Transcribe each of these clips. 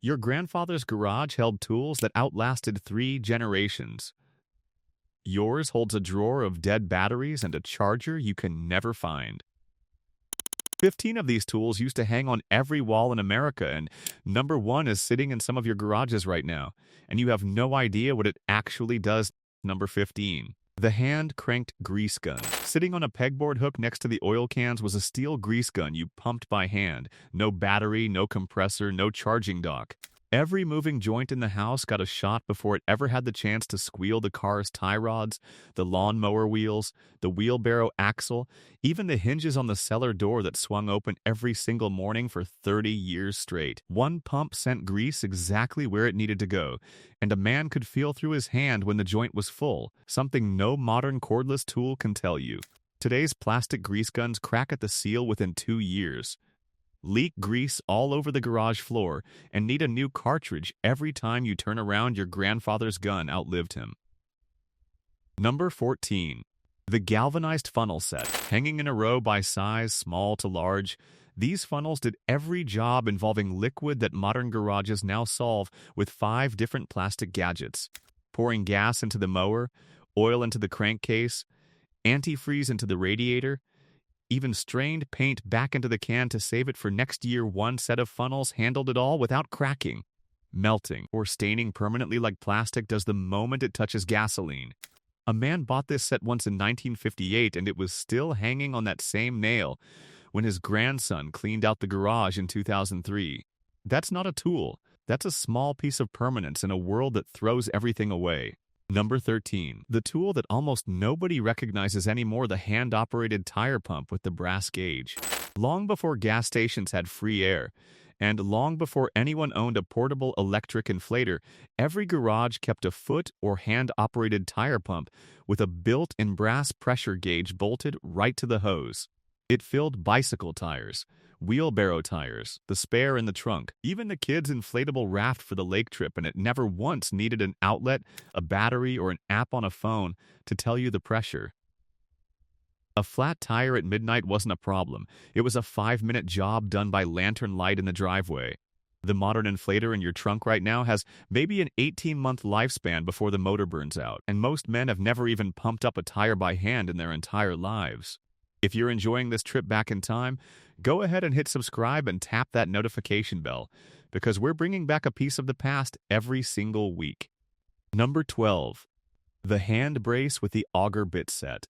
Your grandfather's garage held tools that outlasted 3 generations. Yours holds a drawer of dead batteries and a charger you can never find. 15 of these tools used to hang on every wall in America, and number one is sitting in some of your garages right now, and you have no idea what it actually does. Number 15. The hand-cranked grease gun. Sitting on a pegboard hook next to the oil cans was a steel grease gun you pumped by hand. No battery, no compressor, no charging dock. Every moving joint in the house got a shot before it ever had the chance to squeal the car's tie rods, the lawnmower wheels, the wheelbarrow axle, even the hinges on the cellar door that swung open every single morning for 30 years straight. One pump sent grease exactly where it needed to go, and a man could feel through his hand when the joint was full, something no modern cordless tool can tell you. Today's plastic grease guns crack at the seal within 2 years, leak grease all over the garage floor, and need a new cartridge every time you turn around. Your grandfather's gun outlived him. Number 14. The galvanized funnel set. Hanging in a row by size, small to large, these funnels did every job involving liquid that modern garages now solve with 5 different plastic gadgets. Pouring gas into the mower, oil into the crankcase, antifreeze into the radiator, even strained paint back into the can to save it for next year. One set of funnels handled it all without cracking, melting, or staining permanently like plastic does the moment it touches gasoline. A man bought this set once in 1958, and it was still hanging on that same nail when his grandson cleaned out the garage in 2003. That's not a tool. That's a small piece of permanence in a world that throws everything away. Number 13. The tool that almost nobody recognizes anymore, the hand-operated tire pump with the brass gauge. Long before gas stations had free air, and long before anyone owned a portable electric inflator, every garage kept a foot or hand-operated tire pump with a built-in brass pressure gauge bolted right to the hose. It filled bicycle tires, wheelbarrow tires, the spare in the trunk, even the kids' inflatable raft for the lake trip, and it never once needed an outlet, a battery, or an app on a phone to tell you the pressure. A flat tire at midnight wasn't a problem. It was a 5-minute job done by lantern light in the driveway. The modern inflator in your trunk right now has maybe an 18-month lifespan before the motor burns out, and most men have never even pumped up a tire by hand in their entire lives. If you're enjoying this trip back in time, go ahead and hit subscribe and tap that notification bell, because we're bringing back a piece of the past every single week. Number 12. The hand brace with the auger bit set.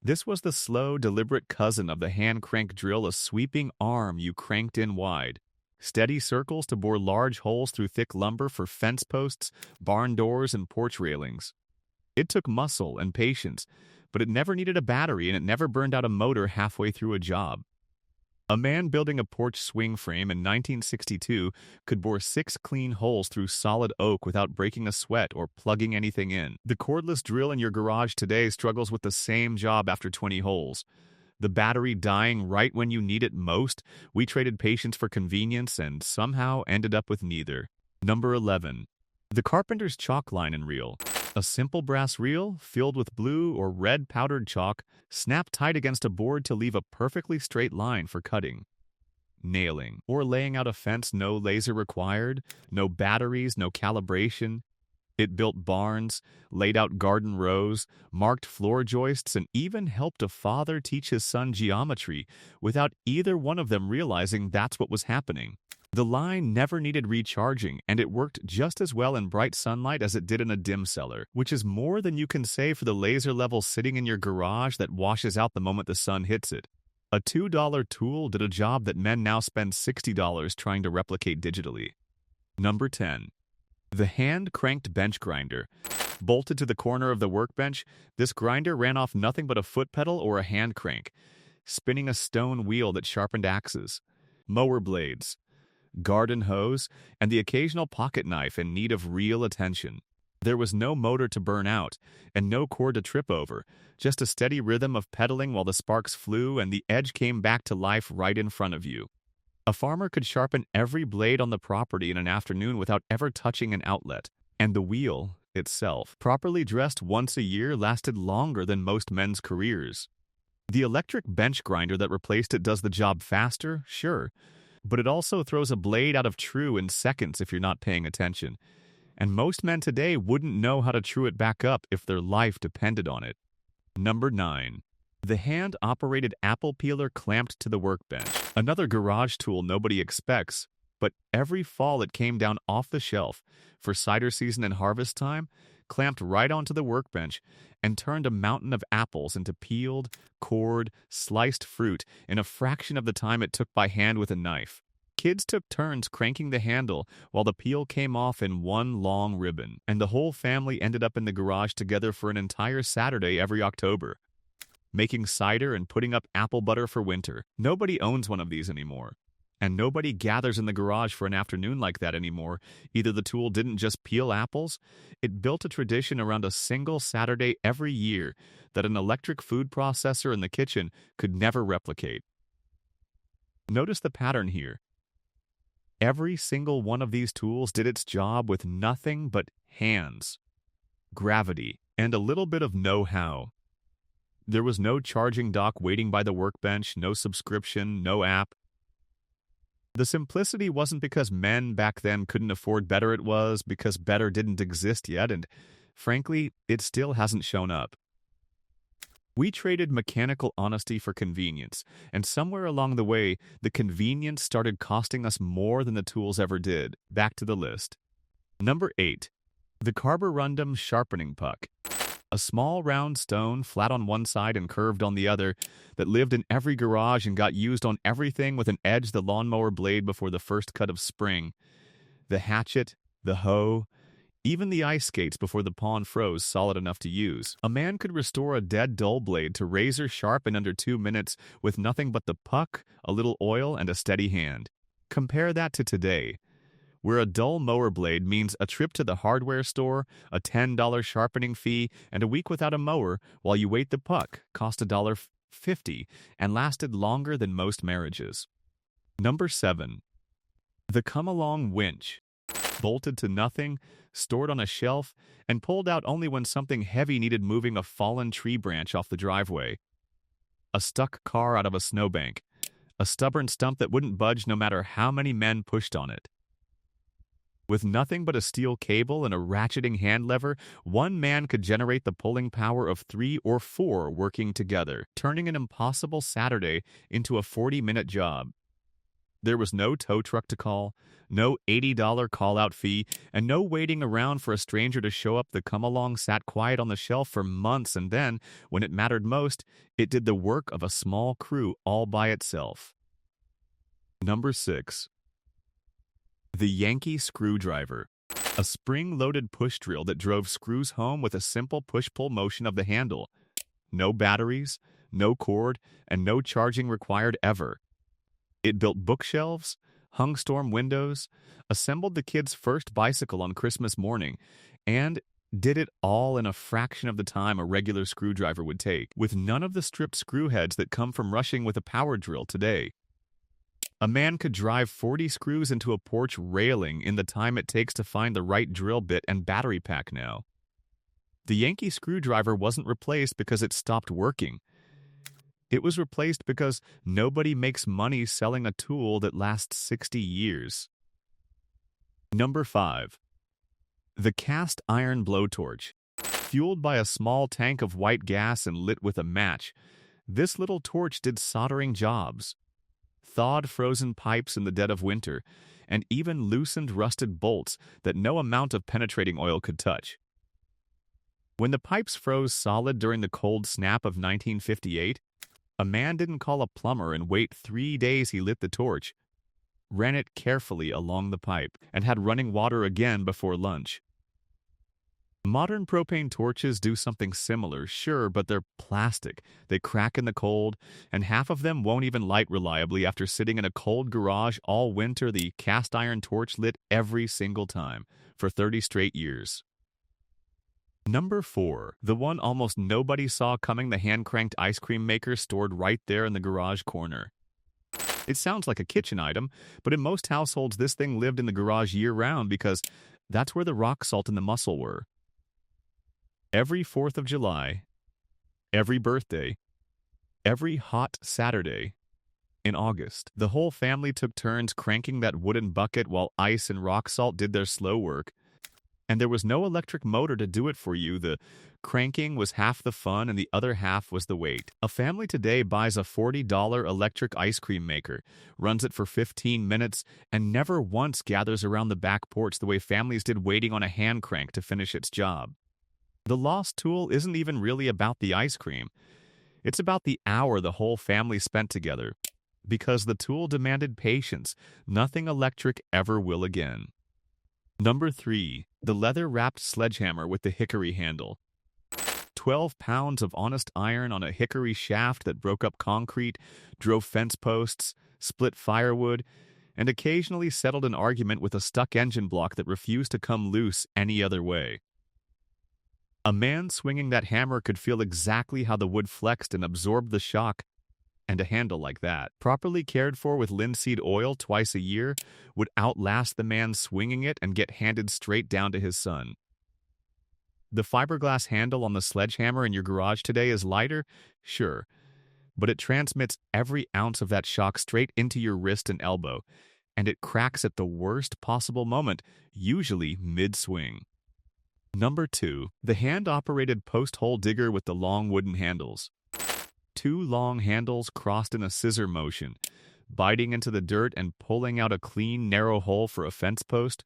This was the slow, deliberate cousin of the hand crank drill, a sweeping arm you cranked in wide. Steady circles to bore large holes through thick lumber for fence posts, barn doors, and porch railings. It took muscle and patience, but it never needed a battery, and it never burned out a motor halfway through a job. A man building a porch swing frame in 1962 could bore 6 clean holes through solid oak without breaking a sweat or plugging anything in. The cordless drill in your garage today struggles with the same job after 20 holes. The battery dying right when you need it most. We traded patience for convenience and somehow ended up with neither. Number 11. The carpenter's chalk line and reel. A simple brass reel filled with blue or red powdered chalk, snapped tight against a board to leave a perfectly straight line for cutting, nailing, or laying out a fence. No laser required, no batteries, no calibration. It built barns, laid out garden rows, marked floor joists, and even helped a father teach his son geometry without either one of them realizing that's what was happening. The line never needed recharging, and it worked just as well in bright sunlight as it did in a dim cellar, which is more than you can say for the laser level sitting in your garage that washes out the moment the sun hits it. A $2 tool did a job that men now spend $60 trying to replicate digitally. Number 10. The hand-cranked bench grinder. Bolted to the corner of the workbench, this grinder ran off nothing but a foot pedal or a hand crank, spinning a stone wheel that sharpened axes, mower blades, garden hose, and the occasional pocket knife in need of real attention. There was no motor to burn out, and no cord to trip over, just a steady rhythm of pedaling while the sparks flew and the edge came back to life right in front of you. A farmer could sharpen every blade on the property in an afternoon without ever touching an outlet, and the wheel itself, properly dressed once a year, lasted longer than most men's careers. The electric bench grinder that replaced it does the job faster, sure, but it also throws a blade out of true in seconds if you're not paying attention. And most men today wouldn't know how to true it back up if their life depended on it. Number 9. The hand-operated apple peeler clamped to the workbench. Another garage tool nobody expects, but every fall it came down off the shelf for cider season and harvest time, clamped right onto the workbench, and turned a mountain of apples into peeled, cored, sliced fruit in a fraction of the time it took by hand with a knife. Kids took turns cranking the handle while the peel came off in one long ribbon, and the whole family ended up in the garage together for an entire Saturday every October, making cider and putting up apple butter for winter. Nobody owns one of these anymore, and nobody gathers in the garage for an afternoon like that anymore. Either the tool didn't just peel apples, it built a tradition around a single Saturday every year that an electric food processor in the kitchen could never replicate. Notice the pattern here. Every single one of these tools did its job with nothing but hands, gravity, and a little bit of know-how. There was no charging dock waiting by the workbench, no subscription, no app. The simplicity wasn't because men back then couldn't afford better, it was because better didn't exist yet, and frankly, it still hasn't shown up. We traded mechanical honesty for convenience, and somewhere along the way, the convenience started costing us more than the tools ever did. Back to the list. Number 8. The carborundum sharpening puck. A small round stone, flat on one side and curved on the other, that lived in every garage and got used on everything with an edge the lawnmower blade before the first cut of spring. The hatchet, the hoe, even the ice skates before the pond froze solid enough to use. A man could restore a dead dull blade to razor sharp in under 2 minutes with nothing but the puck, a little oil, and a steady hand. Compare that to today, where a dull mower blade means a trip to the hardware store, a $10 sharpening fee, and a week without a mower while you wait. The puck cost $1.50 and lasted longer than most marriages. Number 7. The come-along winch. Bolted to nothing, stored on a shelf, and pulled out only when something heavy needed moving: a fallen tree branch off the driveway, a stuck car out of a snowbank, a stubborn stump that wouldn't budge no matter how many men pushed on it. With nothing but a steel cable and a ratcheting hand lever, one man could generate the pulling power of 3 or 4 working together, turning an impossible Saturday into a 40-minute job. There was no tow truck to call, no $80 call-out fee, and no waiting around for a stranger to show up. The come-along sat quiet on the shelf for months, and then, when it mattered most, it did the work of a small crew all by itself. Number 6. The Yankee screwdriver. A spring-loaded push drill that drove screws home with a simple push-pull motion of the handle. No batteries, no cord, and no charging required ever. It built bookshelves, hung storm windows, assembled the kids' first bicycle on Christmas morning, and did it all in a fraction of the time a regular screwdriver would take, with none of the stripped screw heads that come from rushing with a power drill today. A man could drive 40 screws into a porch railing in the time it takes to find the right drill bit and battery pack now. The Yankee screwdriver wasn't replaced because it stopped working. It was replaced because nobody makes money selling a tool that lasts 60 years. Number 5. The cast iron blowtorch. Fueled by a small tank of white gas and lit with a match, this little torch did soldering jobs, thawed frozen pipes in the dead of winter, and even loosened rusted bolts that no amount of penetrating oil could touch. When the pipes froze solid during the cold snap of 1958, a man didn't call a plumber and wait 3 days. He lit the torch, ran it carefully along the pipe, and had running water again before lunch. Modern propane torches do something similar, sure, but they're plastic. They crack in the cold, and half of them won't even light reliably after sitting in a cold garage all winter. The cast iron torch lit every single time, for 30 straight years. Number 4. The one almost nobody saw coming: the hand-cranked ice cream maker stored right there in the garage corner. It sounds like a kitchen item, but in most households this thing lived in the garage year-round because that's where the rock salt and the muscle were. Every 4th of July, every birthday, every hot Saturday, In August, the whole family took turns cranking that wooden bucket while ice and rock salt did their slow work. And there was no electric motor to do it for you. The cranking was half the fun and the other half was the weight. A family today buys a $40 electric ice cream maker, runs it for 15 minutes, and never once gathers around the back porch the way families did waiting on a hand crank to finish its job. The lost tool isn't even really about the ice cream. It's about the hour the whole family spent together. Because the tool demanded patience, nothing electric ever will again. Number 3. The leather-wrapped sledgehammer with the hickory handle. 12 pounds of honest iron on a hickory shaft that broke up concrete, drove fence posts, split firewood, and occasionally settled an argument with a stuck engine block that refused to come loose any other way. A man swinging that hammer could feel exactly how the wood flexed and absorbed the shock, and a handle like that, properly cared for with linseed oil twice a year, would outlast the man swinging it and get handed straight down to his son. The fiberglass handle on the sledgehammer in your garage today is lighter, sure, but it transmits every ounce of that shock straight into your wrist and elbow, and it cracks at the worst possible moment, usually mid-swing. Number 2. The hand-operated post-hole digger with the long wooden handles. 2 long handles crossed in a scissor motion, biting into the dirt and pulling out a clean, narrow hole for a fence post,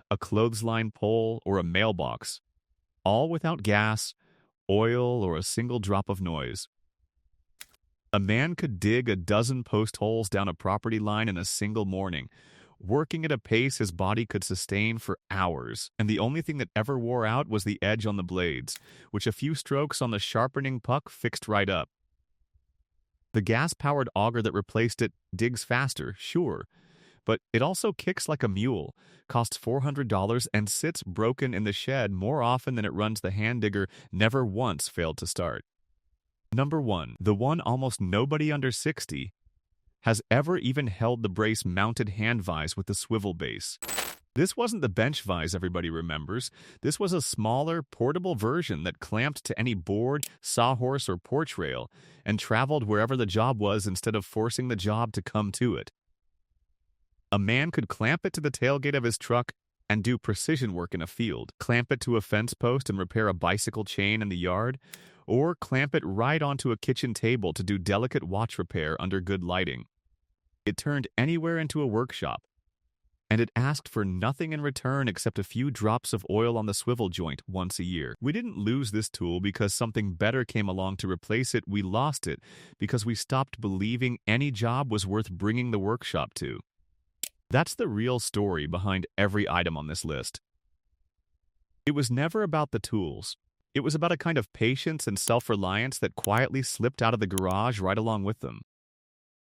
a clothesline pole, or a mailbox, all without gas, oil, or a single drop of noise. A man could dig a dozen post holes down a property line in a single morning, working at a pace his body could sustain for hours, and the only thing that ever wore out was the edge on the blades, which a few strokes on the sharpening puck fixed right up. The gas-powered auger that replaced it digs faster, sure, but it also kicks like a mule, costs $400, and sits broken in the shed more often than it runs. The hand digger never once failed to start. Number 1. The one almost nobody under 60 has ever even held the brace-mounted hand vise with the swivel base. This wasn't the bench vise everybody remembers. This was a smaller, portable version that clamped to any board, sawhorse, or porch rail and traveled wherever the job was instead of forcing the job to come to it. A man could clamp it to the tailgate of his truck and do precision work in a field, clamp it to a fence post and repair a bicycle chain in the yard, or clamp it right onto a kitchen table to do delicate watch repair under good lighting. It turned anywhere into a workshop, and it asked for nothing in return except a few drops of oil on the swivel joint once a year. We didn't lose this tool because something better came along to replace it. We lost it because we stopped believing any job was worth bringing the workshop to. That's the real story behind every item on this list. It was never about the tools. It was about a kind of patience and self-reliance that quietly slipped out of the garage right along with them.